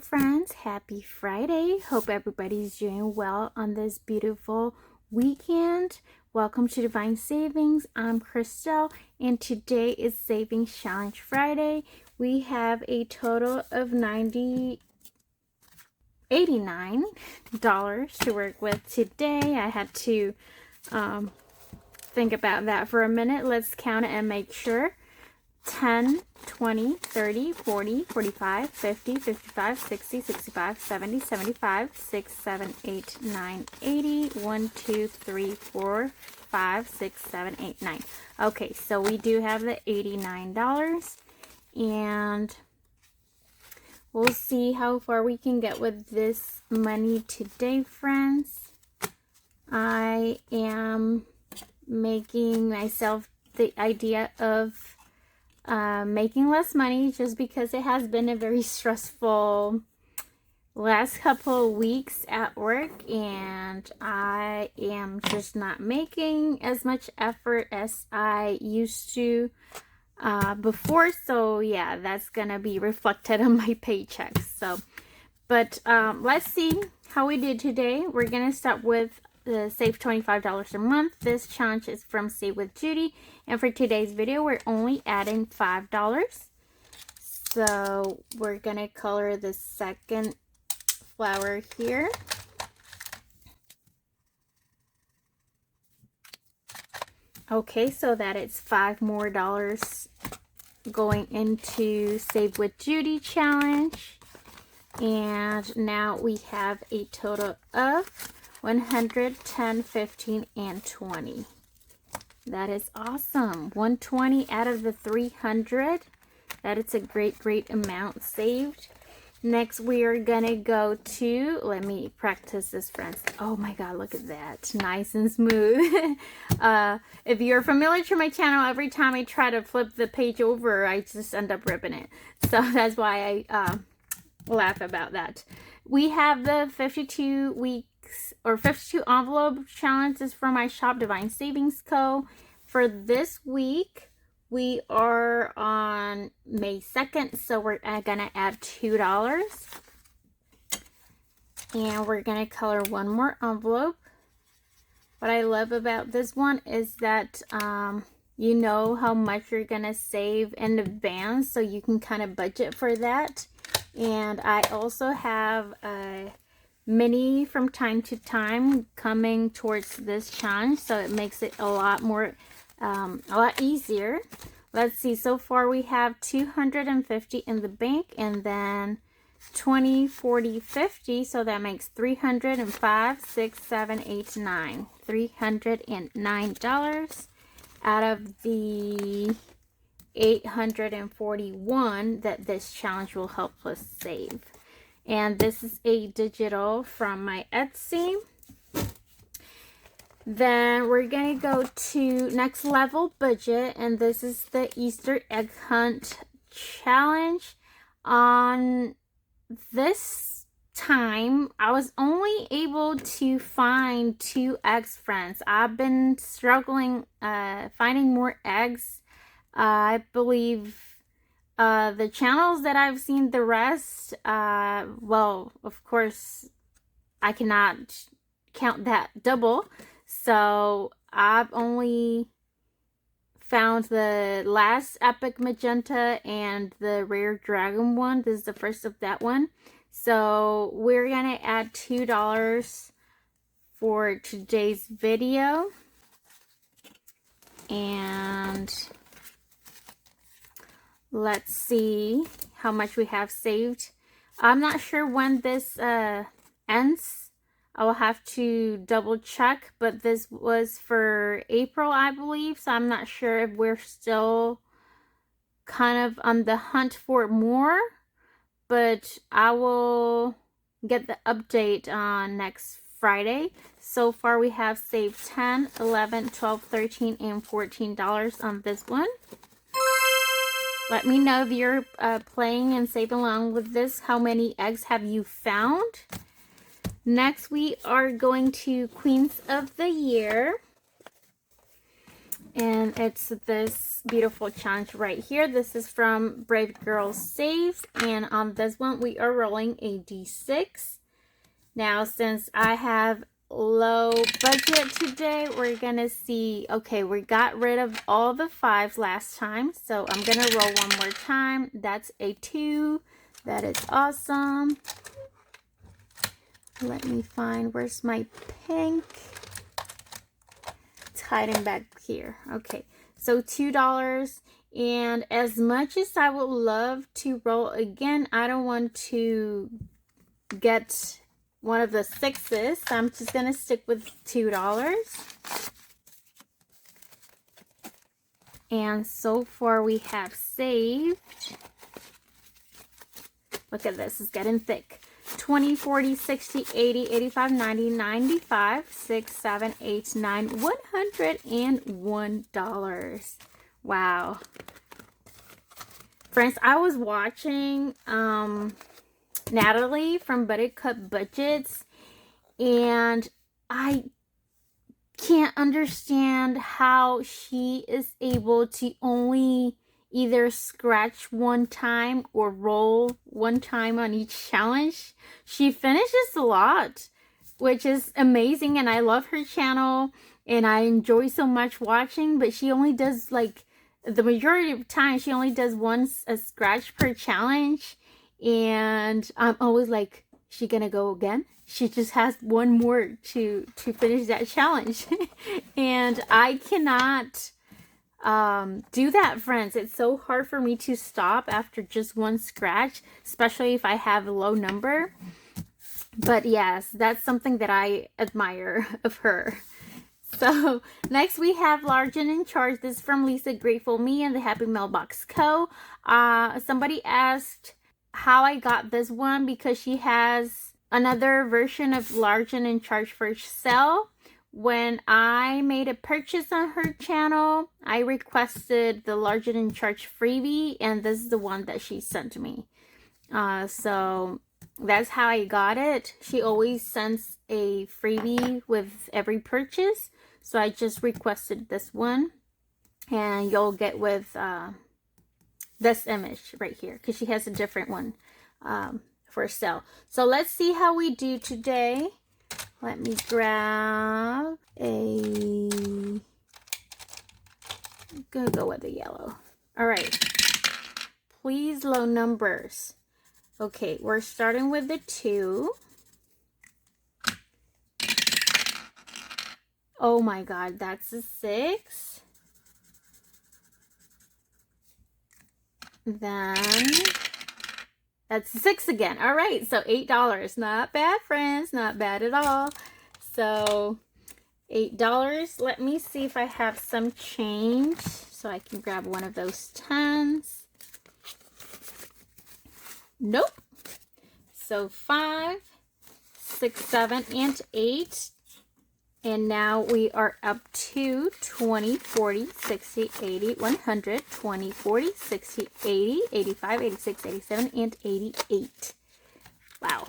friends, happy Friday. Hope everybody's doing well on this beautiful weekend. Welcome to Divine Savings. I'm Crystal and today is Savings Challenge Friday. We have a total of $89 to work with today. I had to think about that for a minute. Let's count it and make sure. 10, 20, 30, 40, 45, 50, 55, 60, 65, 70, 75, 6, 7, 8, 9, 80, 1, 2, 3, 4, 5, 6, 7, 8, 9. Okay, so we do have the $89 and we'll see how far we can get with this money today, friends. I am making myself the idea of making less money just because it has been a very stressful last couple of weeks at work, and I am just not making as much effort as I used to before. So yeah, that's gonna be reflected on my paychecks. So but let's see how we did today. We're gonna start with save $25 a month. This challenge is from Save with Judy, and for today's video we're only adding $5. So we're gonna color the second flower here. Okay, so that it's $5 more going into Save with Judy challenge, and now we have a total of 100, 10, 15, and 20. That is awesome. 120 out of the 300. That is a great amount saved. Next, we are gonna go to, let me practice this, friends. Oh my God, look at that. Nice and smooth. If you're familiar to my channel, every time I try to flip the page over, I just end up ripping it. So that's why I laugh about that. We have the 52 weeks or 52 envelope challenges from my shop, DivineSavingsCo. For this week, we are on May 2nd, so we're gonna add $2. And we're gonna color one more envelope. What I love about this one is that you know how much you're gonna save in advance, so you can kind of budget for that. And I also have a mini from time to time coming towards this challenge, so it makes it a lot more a lot easier. Let's see, so far we have 250 in the bank, and then 20, 40, 50, so that makes 305, 6, 7, 8, 9. $309 out of the 841 that this challenge will help us save. And this is a digital from my Etsy. Then we're gonna go to next level budget, and this is the Easter egg hunt challenge. On this time, I was only able to find 2 eggs, friends. I've been struggling finding more eggs. I believe the channels that I've seen the rest, well, of course, I cannot count that double. So I've only found the last epic magenta and the rare dragon one. This is the first of that one. So we're gonna add $2 for today's video. And let's see how much we have saved. I'm not sure when this ends. I will have to double check, but this was for April, I believe. So I'm not sure if we're still kind of on the hunt for more, but I will get the update on next Friday. So far we have saved 10, 11, 12, 13, and $14 on this one. Let me know if you're playing and saving along with this. How many eggs have you found? Next, we are going to Queens of the Year. And it's this beautiful challenge right here. This is from Brave Girls Saves. And on this one, we are rolling a D6. Now, since I have low budget today, we're going to see, okay, we got rid of all the 5s last time. So I'm going to roll one more time. That's a 2. That is awesome. Let me find, where's my pink? It's hiding back here. Okay, so $2. And as much as I would love to roll again, I don't want to get one of the 6s. So I'm just going to stick with $2. And so far we have saved. Look at this, it's getting thick. 20, 40, 60, 80, 85, 90, 95, 6, 7, 8, 9, $101. Wow. Friends, I was watching Natalie from Buttercup Budgets, and I can't understand how she is able to only either scratch one time or roll one time on each challenge. She finishes a lot, which is amazing, and I love her channel and I enjoy so much watching, but she only does, like, the majority of the time she only does a scratch per challenge, and I'm always like, is she gonna go again? She just has one more to finish that challenge. And I cannot do that, friends. It's so hard for me to stop after just one scratch, especially if I have a low number. But yes, that's something that I admire of her. So next we have Large and in Charge. This is from Lisa Grateful Me and the Happy Mailbox Co. Somebody asked how I got this one because she has another version of Large and in Charge for sale. When I made a purchase on her channel, I requested the Large and in Charge freebie, and this is the one that she sent me. So that's how I got it. She always sends a freebie with every purchase, so I just requested this one, and you'll get with this image right here because she has a different one for sale. So let's see how we do today. Let me grab I'm gonna go with the yellow. All right, please low numbers. Okay, we're starting with the 2. Oh my God, that's a 6. Then that's a 6 again. All right, so $8. Not bad, friends. Not bad at all. So $8. Let me see if I have some change so I can grab one of those 10s. Nope. So 5, 6, 7, and 8. And now we are up to 20, 40, 60, 80, 100, 20, 40, 60, 80, 85, 86, 87, and 88. Wow.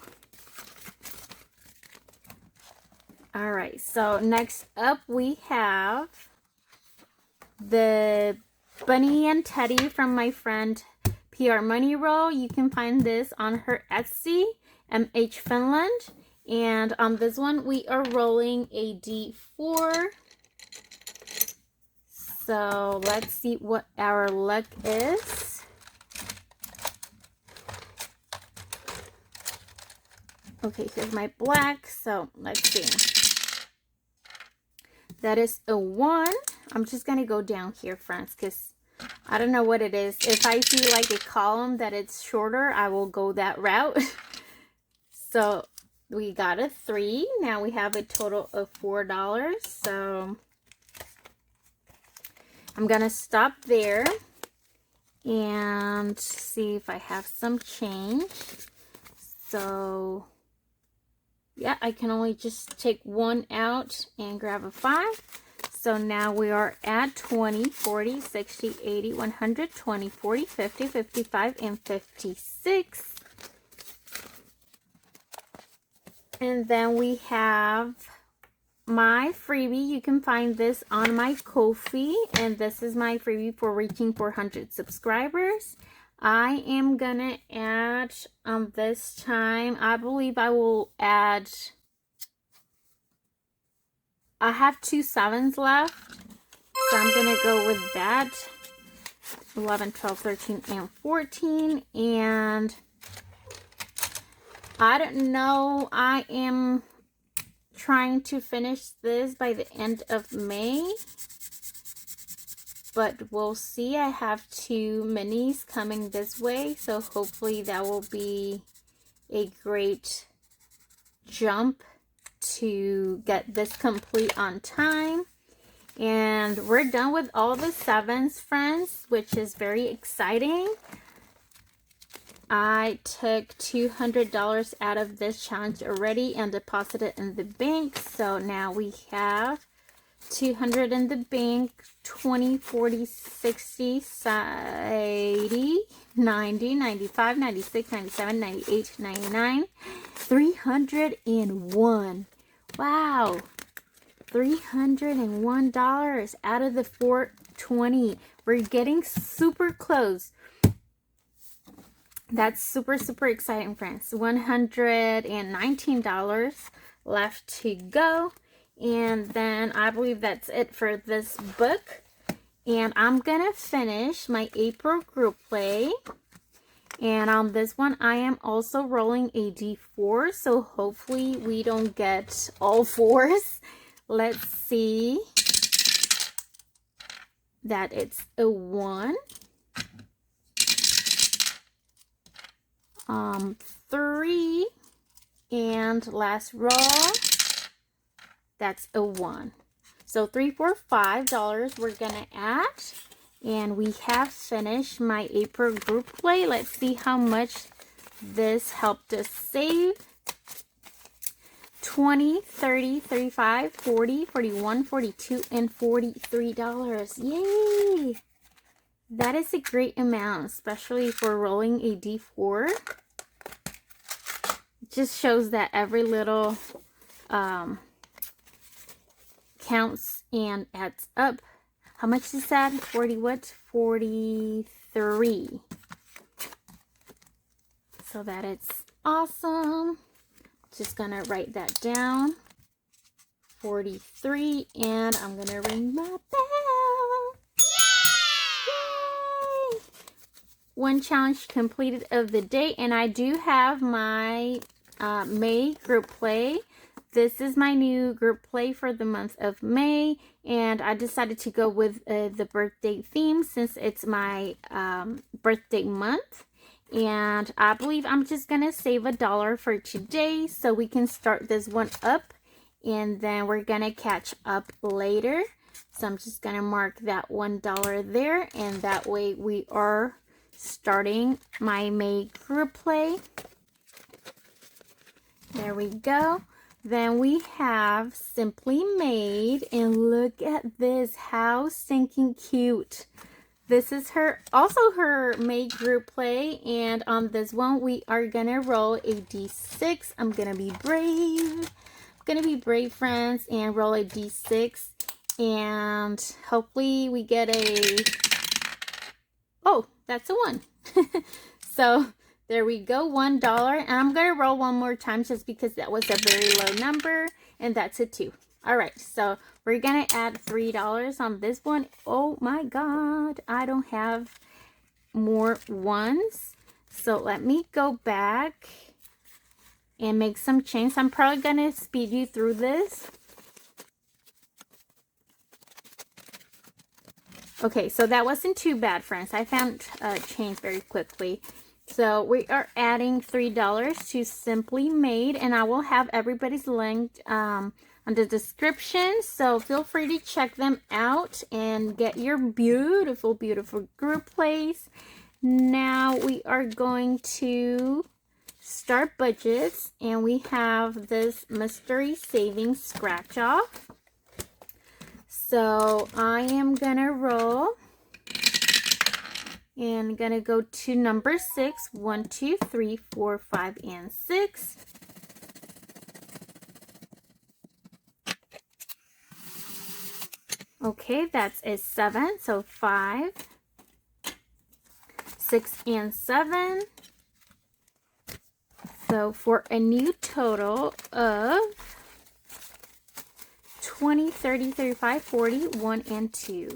All right, so next up we have the Bunny and Teddy from my friend PR Money Roll. You can find this on her Etsy, MH Finland. And on this one, we are rolling a D4. So let's see what our luck is. Okay, here's my black. So let's see. That is a 1. I'm just going to go down here, friends, because I don't know what it is. If I see like a column that it's shorter, I will go that route. So we got a 3. Now we have a total of $4. So I'm going to stop there and see if I have some change. So yeah, I can only just take 1 out and grab a 5. So now we are at 20, 40, 60, 80, 100, 20, 40, 50, 55, and 56. And then we have my freebie. You can find this on my Ko-fi, and this is my freebie for reaching 400 subscribers. I am gonna add this time, I believe I will add, I have 2 7s left, so I'm gonna go with that. 11, 12, 13, and 14. And I don't know, I am trying to finish this by the end of May, but we'll see. I have 2 minis coming this way, so hopefully that will be a great jump to get this complete on time. And we're done with all the 7s, friends, which is very exciting. I took $200 out of this challenge already and deposited in the bank. So now we have 200 in the bank, 20, 40, 60, 80, 90, 95, 96, 97, 98, 99, 301. Wow. $301 out of the 420. We're getting super close. That's super, super exciting, friends. $119 left to go. And then I believe that's it for this book. And I'm going to finish my April group play. And on this one, I am also rolling a D4. So hopefully we don't get all 4s. Let's see. That it's a 1. 3, and last roll, that's a 1. So $3, $4, $5 we're gonna add, and we have finished my April group play. Let's see how much this helped us save. 20, 30, 35, 40, 41, 42, and $43. Yay! That is a great amount, especially for rolling a D4. It just shows that every little counts and adds up. How much is that? 40 what? 43. So that is awesome. Just gonna write that down. 43, and I'm gonna ring my bell. Yay! One challenge completed of the day, and I do have my May group play. This is my new group play for the month of May, and I decided to go with the birthday theme since it's my birthday month. And I believe I'm just gonna save $1 for today so we can start this one up, and then we're gonna catch up later. So I'm just gonna mark that $1 there, and that way we are starting my May group play. There we go. Then we have Simply Made, and look at this, how stinking cute. This is also her May group play, and on this one we are gonna roll a D6. I'm gonna be brave. I'm gonna be brave, friends, and roll a D6, and hopefully we get a, oh, that's a 1. So there we go, $1, and I'm gonna roll one more time just because that was a very low number, and that's a 2. All right, so we're gonna add $3 on this one. Oh my God, I don't have more 1s. So let me go back and make some changes. I'm probably gonna speed you through this. Okay, so that wasn't too bad, friends. I found change very quickly. So we are adding $3 to Simply Made, and I will have everybody's link on the description, so feel free to check them out and get your beautiful, beautiful group plays. Now we are going to start budgets, and we have this mystery savings scratch off. So I am gonna roll and gonna go to number 6. 1, 2, 3, 4, 5, and 6. Okay, that's a 7. So 5, 6, and 7. So for a new total of 20, 30, 35, 40, 1, and 2.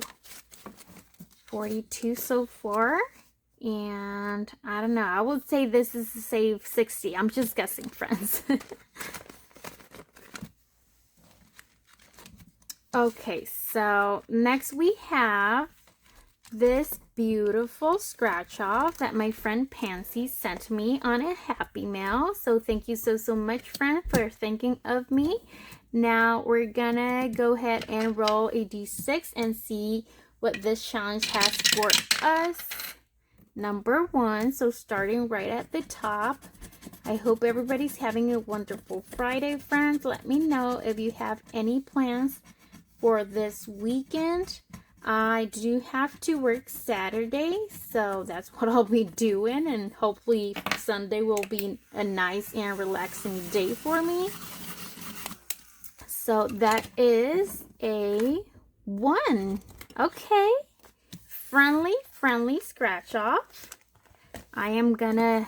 42 so far. And I don't know. I would say this is a save 60. I'm just guessing, friends. Okay, so next we have this beautiful scratch off that my friend Pansy sent me on a Happy Mail. So thank you so much, friend, for thinking of me. Now we're gonna go ahead and roll a d6 and see what this challenge has for us. Number 1, so starting right at the top. I hope everybody's having a wonderful Friday, friends. Let me know if you have any plans for this weekend. I do have to work Saturday, so that's what I'll be doing, and hopefully Sunday will be a nice and relaxing day for me. So that is a 1. Okay, friendly scratch off. I am gonna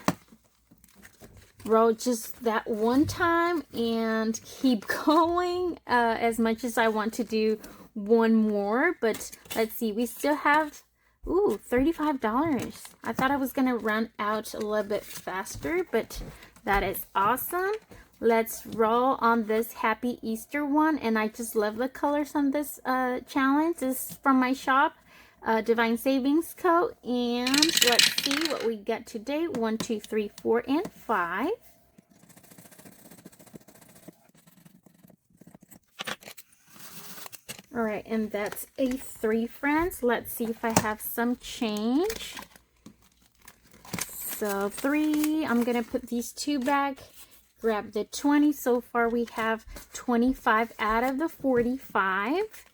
roll just that one time and keep going as much as I want to do one more. But let's see, we still have $35. I thought I was gonna run out a little bit faster, but that is awesome. Let's roll on this Happy Easter one, and I just love the colors on this challenge. This is from my shop, DivineSavingsCo, and let's see what we get today. 1, 2, 3, 4, and 5. All right, and that's a 3, friends. Let's see if I have some change. So 3, I'm gonna put these 2 back, grab the 20. So far we have 25 out of the 45.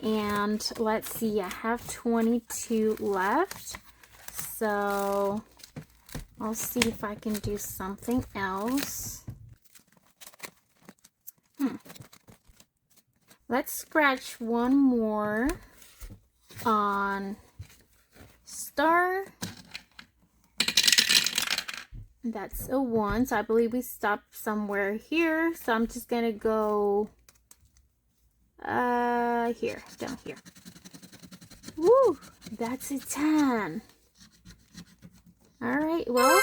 And let's see, I have 22 left. So I'll see if I can do something else. Let's scratch one more on star. That's a 1, so I believe we stopped somewhere here. So I'm just gonna go here, down here. Woo, that's a 10. All right, well,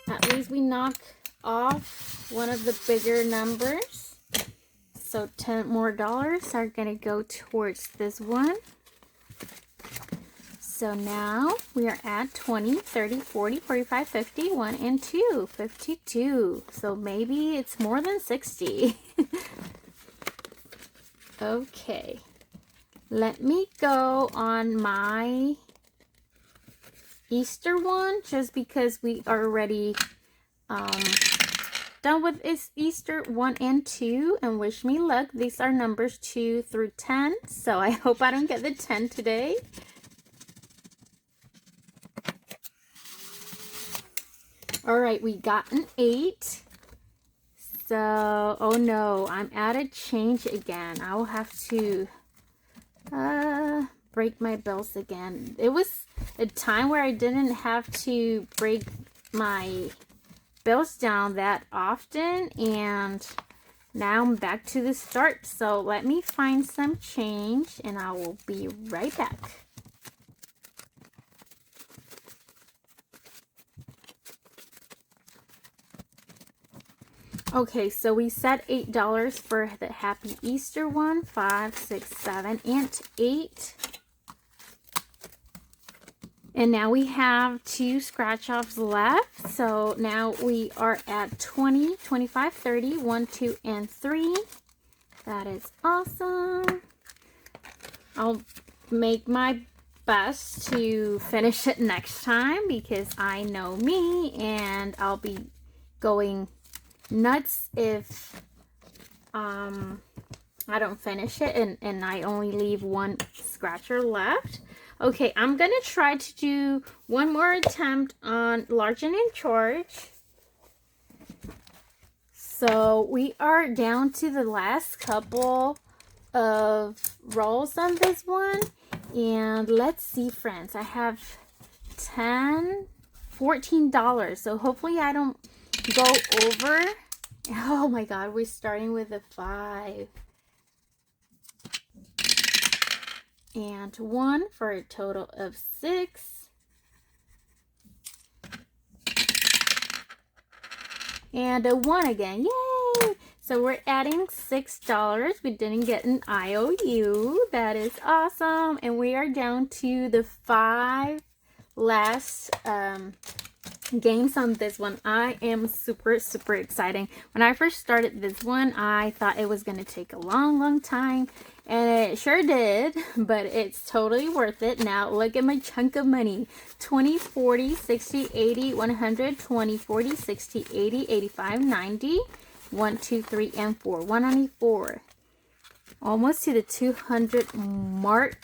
at least we knock off one of the bigger numbers. So $10 more are gonna go towards this one. So now we are at 20, 30, 40, 45, 50, 1, and 2, 52. So maybe it's more than 60. Okay, let me go on my Easter one, just because we are already done with this Easter 1 and 2, and wish me luck. These are numbers 2 through 10, so I hope I don't get the 10 today. All right, we got an 8. So, oh no, I'm out of change again. I will have to break my bills again. It was a time where I didn't have to break my bills down that often, and now I'm back to the start. So let me find some change and I will be right back. Okay, so we set $8 for the Happy Easter one. 5, 6, 7, and 8. And now we have 2 scratch offs left. So now we are at 20, 25, 30, 1, 2, and 3. That is awesome. I'll make my best to finish it next time, because I know me, and I'll be going nuts if I don't finish it and I only leave one scratcher left. Okay, I'm gonna try to do one more attempt on Large and in Charge. So we are down to the last couple of rolls on this one. And let's see, friends. I have $14. So hopefully I don't go over. Oh my God, we're starting with a 5. And 1 for a total of 6. And a 1 again. Yay! So we're adding $6. We didn't get an IOU. That is awesome. And we are down to the 5 last games on this one. I am super exciting. When I first started this one, I thought it was going to take a long time, and it sure did, but it's totally worth it. Now look at my chunk of money: 20, 40, 60, 80, 100, 20, 40, 60, 80, 85, 90, 1, 2, 3, and 4. 194. Almost to the 200 mark.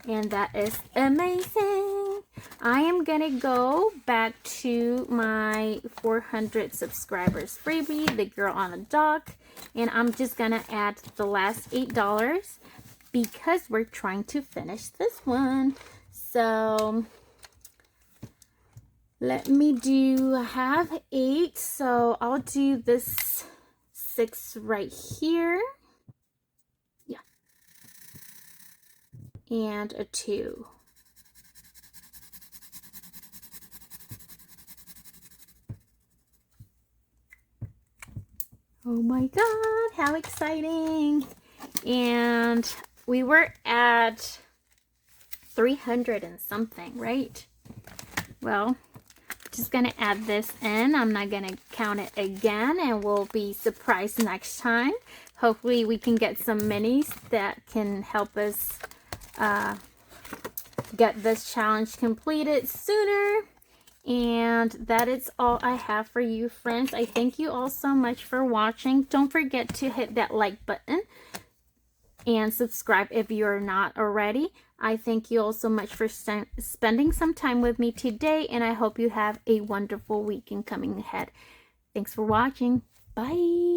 And that is amazing. I am gonna go back to my 400 subscribers freebie, the girl on the dock, and I'm just gonna add the last $8 because we're trying to finish this one. So let me do, I have 8, so I'll do this 6 right here. And a 2. Oh my God, how exciting. And we were at 300 and something, right? Well, just gonna add this in. I'm not gonna count it again, and we'll be surprised next time. Hopefully we can get some minis that can help us get this challenge completed sooner. And that is all I have for you, friends. I thank you all so much for watching. Don't forget to hit that like button and subscribe if you're not already. I thank you all so much for spending some time with me today, and I hope you have a wonderful weekend coming ahead. Thanks for watching. Bye.